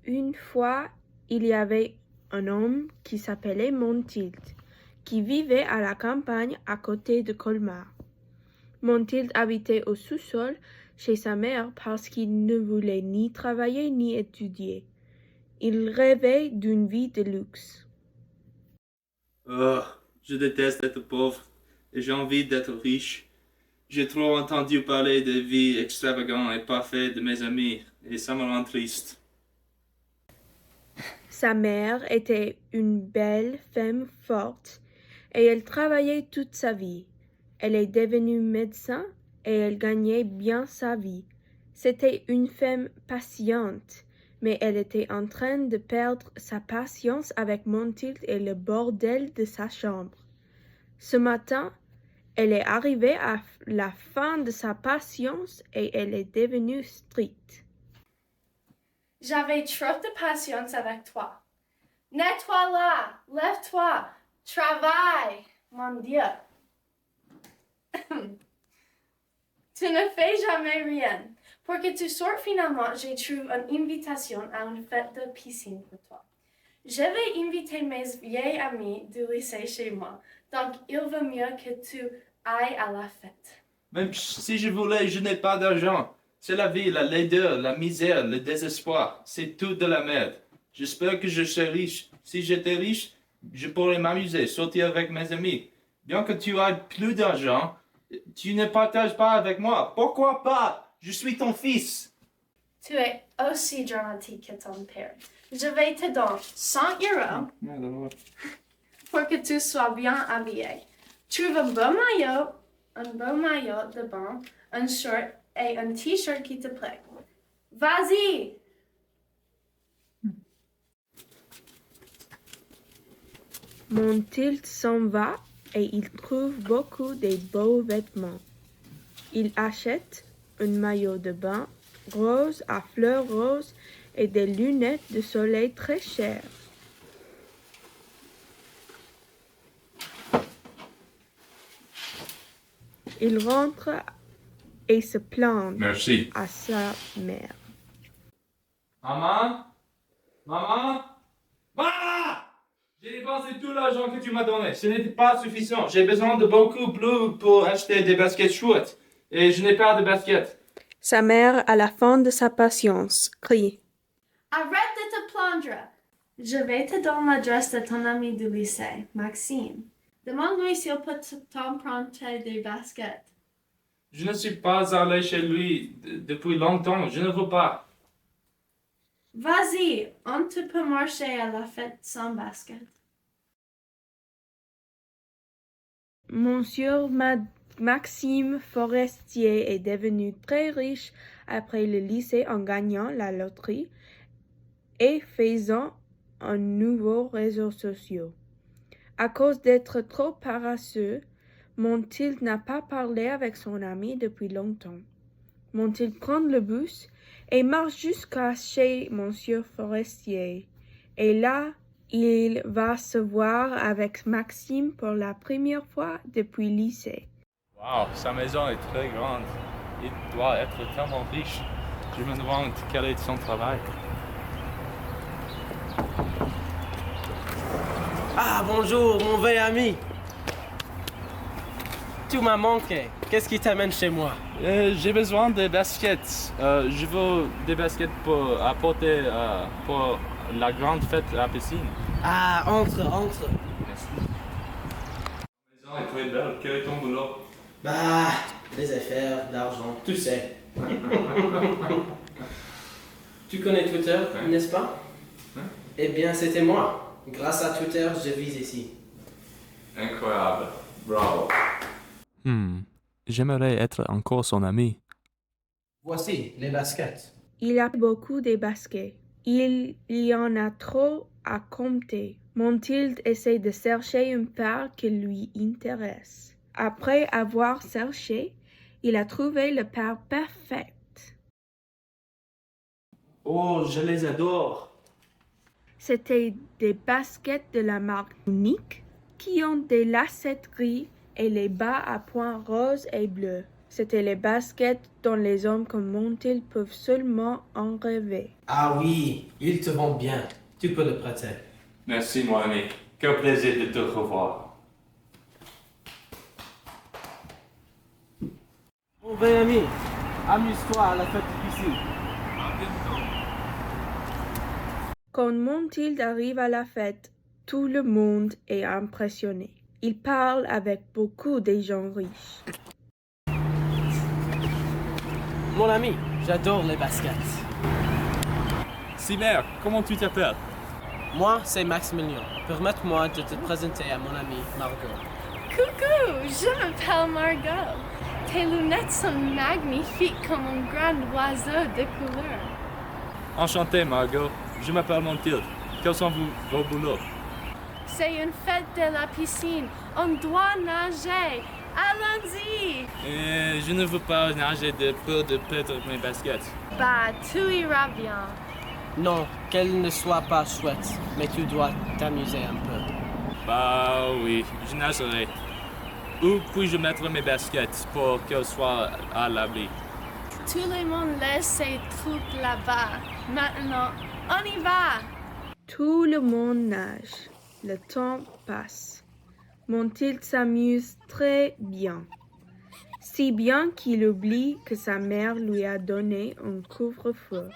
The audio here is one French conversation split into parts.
Une fois, il y avait un homme qui s'appelait Montilt, qui vivait à la campagne à côté de Colmar. Montilt habitait au sous-sol chez sa mère parce qu'il ne voulait ni travailler ni étudier. Il rêvait d'une vie de luxe. Oh, je déteste être pauvre et j'ai envie d'être riche. J'ai trop entendu parler de vie extravagante et parfaite de mes amis et ça me rend triste. Sa mère était une belle femme forte et elle travaillait toute sa vie. Elle est devenue médecin et elle gagnait bien sa vie. C'était une femme patiente, mais elle était en train de perdre sa patience avec Montilt et le bordel de sa chambre. Ce matin, elle est arrivée à la fin de sa patience et elle est devenue stricte. J'avais trop de patience avec toi. Nettoie là, lève-toi, travaille, mon Dieu. Tu ne fais jamais rien. Pour que tu sortes finalement, j'ai trouvé une invitation à une fête de piscine pour toi. Je vais inviter mes vieilles amies du lycée chez moi, donc il vaut mieux que tu ailles à la fête. Même si je voulais, je n'ai pas d'argent. C'est la vie, la laideur, la misère, le désespoir. C'est tout de la merde. J'espère que je serai riche. Si j'étais riche, je pourrais m'amuser, sortir avec mes amis. Bien que tu aies plus d'argent, tu ne partages pas avec moi. Pourquoi pas? Je suis ton fils. Tu es aussi dramatique que ton père. Je vais te donner 100 € pour que tu sois bien habillé. Trouve un beau maillot de bain, un short et un t-shirt qui te plaît. Vas-y! Montilt s'en va et il trouve beaucoup de beaux vêtements. Il achète un maillot de bain rose à fleurs roses et des lunettes de soleil très chères. Il rentre et se plaint Merci. à sa mère. Maman? Maman? Maman! J'ai dépensé tout l'argent que tu m'as donné. Ce n'était pas suffisant. J'ai besoin de beaucoup plus pour acheter des baskets chouettes. Et je n'ai pas de baskets. Sa mère, à la fin de sa patience, crie. Arrête de te plaindre. Je vais te donner l'adresse de ton ami du lycée, Maxime. Demande-lui s'il peut t'emprunter des baskets. Je ne suis pas allé chez lui depuis longtemps. Je ne veux pas. Vas-y, on te peut marcher à la fête sans basket. Monsieur Maxime Forestier est devenu très riche après le lycée en gagnant la loterie et faisant un nouveau réseau social. À cause d'être trop paresseux, Montilt n'a pas parlé avec son ami depuis longtemps. Montilt prend le bus et marche jusqu'à chez Monsieur Forestier. Et là, il va se voir avec Maxime pour la première fois depuis le lycée. Wow, sa maison est très grande. Il doit être tellement riche. Je me demande quel est son travail. Ah, bonjour, mon vieil ami. Tu m'as manqué. Qu'est-ce qui t'amène chez moi? J'ai besoin de baskets. Je veux des baskets pour apporter pour la grande fête à la piscine. Ah, entre. Merci. La maison est très belle. Quel est ton boulot? Bah, les affaires, l'argent, tu sais. Tu connais Twitter, n'est-ce pas? Eh bien, c'était moi. Grâce à Twitter, je vis ici. Incroyable. Bravo. J'aimerais être encore son ami. Voici les baskets. Il a beaucoup de baskets. Il y en a trop à compter. Montilt essaie de chercher une paire qui lui intéresse. Après avoir cherché, il a trouvé la paire parfaite. Oh, je les adore. C'était des baskets de la marque Unique qui ont des lacets gris et les bas à points roses et bleus. C'étaient les baskets dont les hommes comme Montiel peuvent seulement en rêver. Ah oui, ils te vont bien. Tu peux le prêter. Merci, mon ami. Quel plaisir de te revoir. Mon vrai ami, amuse-toi à la fête de piscine. Quand Montiel arrive à la fête, tout le monde est impressionné. Il parle avec beaucoup des gens riches. Mon ami, j'adore les baskets. Simer, comment tu t'appelles? Moi, c'est Maximilien. Permette-moi de te présenter à mon amie Margot. Coucou, je m'appelle Margot. Tes lunettes sont magnifiques comme un grand oiseau de couleur. Enchanté, Margot. Je m'appelle Montiel. Quels sont vos boulots? C'est une fête de la piscine. On doit nager. Allons-y. Je ne veux pas nager de peur de perdre mes baskets. Bah, tout ira bien. Non, qu'elle ne soit pas chouette, mais tu dois t'amuser un peu. Bah oui, je nagerai. Où puis-je mettre mes baskets pour qu'elles soient à l'abri? Tout le monde laisse ses trucs là-bas. Maintenant, on y va. Tout le monde nage. Le temps passe. Montiel s'amuse très bien. Si bien qu'il oublie que sa mère lui a donné un couvre-feu.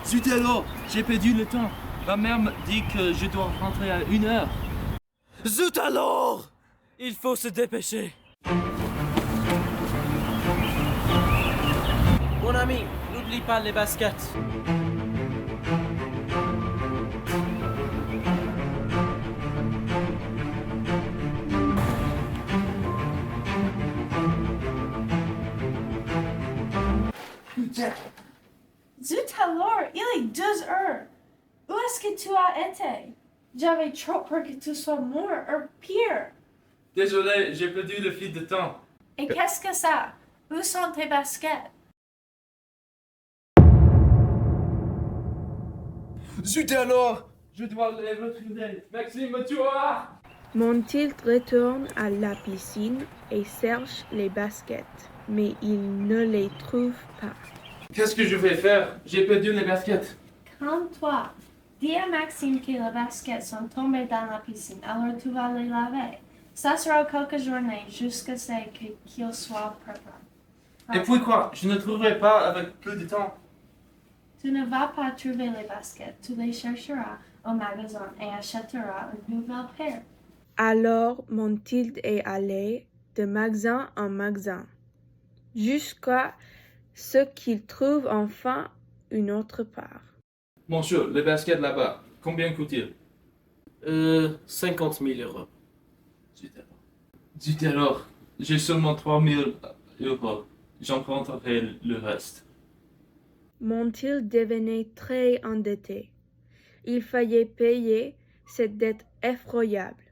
Zut alors, j'ai perdu le temps. Ma mère me dit que je dois rentrer à 1h. Zut alors! Il faut se dépêcher. Mon ami, n'oublie pas les baskets. Zut alors, il est 2 heures. Où est-ce que tu as été? J'avais trop peur que tu sois mort, ou pire. Désolé, j'ai perdu le fil de temps. Et qu'est-ce que ça? Où sont tes baskets? Zut alors, je dois les retrouver. Maxime me tuera. Montiel retourne à la piscine et cherche les baskets, mais il ne les trouve pas. Qu'est-ce que je vais faire? J'ai perdu les baskets. Calme-toi. Dis à Maxime que les baskets sont tombées dans la piscine, alors tu vas les laver. Ça sera quelques journées jusqu'à ce qu'ils soient propres. Et puis quoi? Je ne trouverai pas avec plus de temps. Tu ne vas pas trouver les baskets, tu les chercheras au magasin et achèteras une nouvelle paire. Alors Montiel est allé de magasin en magasin, jusqu'à ce qu'il trouve enfin une autre part. Monsieur, les baskets là-bas, combien coûtent-ils? 50 000 euros. Zut alors, j'ai seulement 3 000 euros. J'emprunterai le reste. Montiel devenait très endetté. Il fallait payer cette dette effroyable.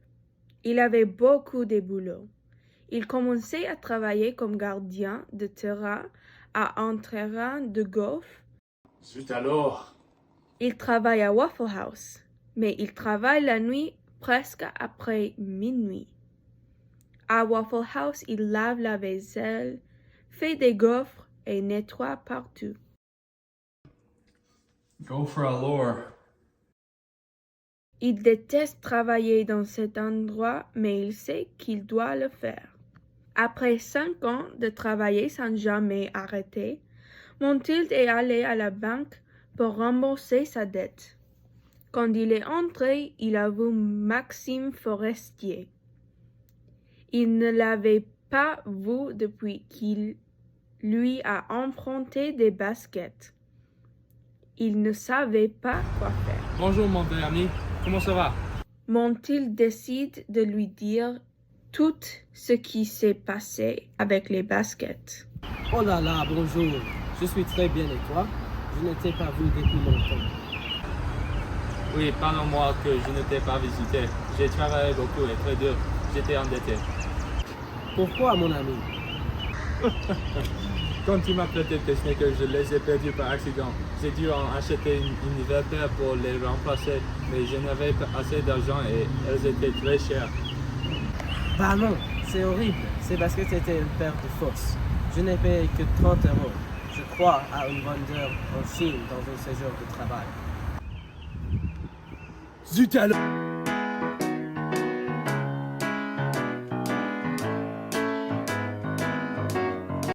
Il avait beaucoup de boulot. Il commençait à travailler comme gardien de terrain à un terrain de golf. Zut alors. Il travaille à Waffle House, mais il travaille la nuit presque après minuit. À Waffle House, il lave la vaisselle, fait des gaufres et nettoie partout. Go for a lure. Il déteste travailler dans cet endroit, mais il sait qu'il doit le faire. Après 5 ans de travailler sans jamais arrêter, Montiel est allé à la banque pour rembourser sa dette. Quand il est entré, il a vu Maxime Forestier. Il ne l'avait pas vu depuis qu'il lui a emprunté des baskets. Il ne savait pas quoi faire. Bonjour mon bel ami, comment ça va? Montiel décide de lui dire tout ce qui s'est passé avec les baskets. Oh là là, bonjour. Je suis très bien et toi? Je ne t'ai pas vu depuis longtemps. Oui, pardonne-moi que je ne t'ai pas visité. J'ai travaillé beaucoup et très dur. J'étais endetté. Pourquoi, mon ami? Quand tu m'as prêté tes sneakers, je les ai perdus par accident. J'ai dû en acheter une nouvelle paire pour les remplacer, mais je n'avais pas assez d'argent et elles étaient très chères. Bah non, c'est horrible. Ces baskets étaient une paire de fausses. Je n'ai payé que 30 €. Je crois à un vendeur en Chine dans un séjour de travail. Zut alors!